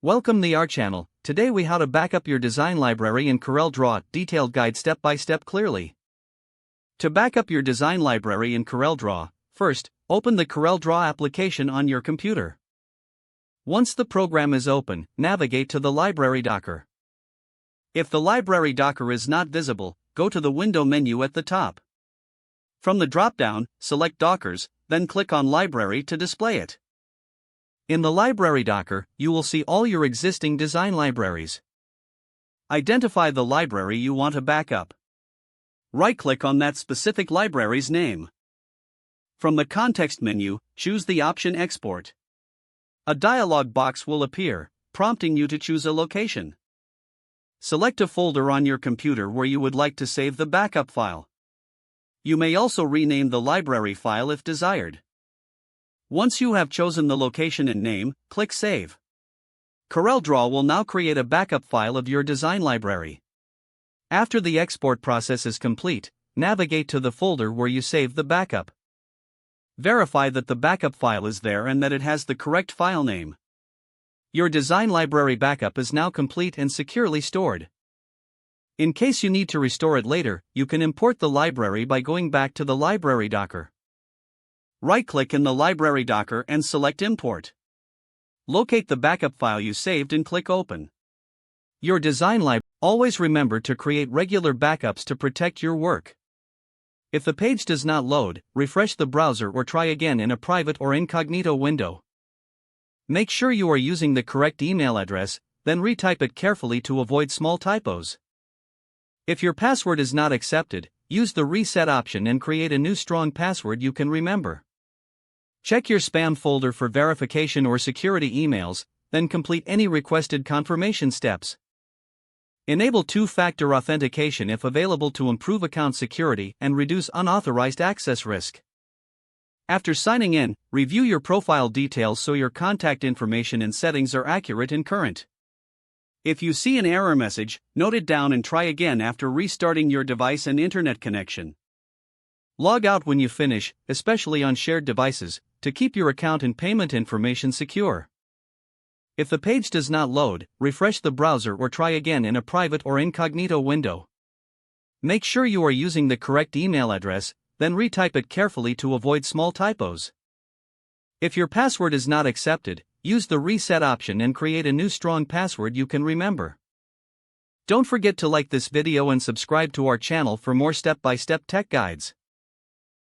Welcome to our channel. Today we how to back up your design library in CorelDRAW, detailed guide step by step clearly. To back up your design library in CorelDRAW, first, open the CorelDRAW application on your computer. Once the program is open, navigate to the library docker. If the library docker is not visible, go to the window menu at the top. From the drop-down, select Dockers, then click on Library to display it. In the library docker, you will see all your existing design libraries. Identify the library you want to back up. Right-click on that specific library's name. From the context menu, choose the option Export. A dialog box will appear, prompting you to choose a location. Select a folder on your computer where you would like to save the backup file. You may also rename the library file if desired. Once you have chosen the location and name, click Save. CorelDRAW will now create a backup file of your design library. After the export process is complete, navigate to the folder where you saved the backup. Verify that the backup file is there and that it has the correct file name. Your design library backup is now complete and securely stored. In case you need to restore it later, you can import the library by going back to the library docker. Right-click in the library docker and select Import. Locate the backup file you saved and click Open. Your design library. Always remember to create regular backups to protect your work. If the page does not load, refresh the browser or try again in a private or incognito window. Make sure you are using the correct email address, then retype it carefully to avoid small typos. If your password is not accepted, use the reset option and create a new strong password you can remember. Check your spam folder for verification or security emails, then complete any requested confirmation steps. Enable two-factor authentication if available to improve account security and reduce unauthorized access risk. After signing in, review your profile details so your contact information and settings are accurate and current. If you see an error message, note it down and try again after restarting your device and internet connection. Log out when you finish, especially on shared devices, to keep your account and payment information secure. If the page does not load, refresh the browser or try again in a private or incognito window. Make sure you are using the correct email address, then retype it carefully to avoid small typos. If your password is not accepted, use the reset option and create a new strong password you can remember. Don't forget to like this video and subscribe to our channel for more step-by-step tech guides.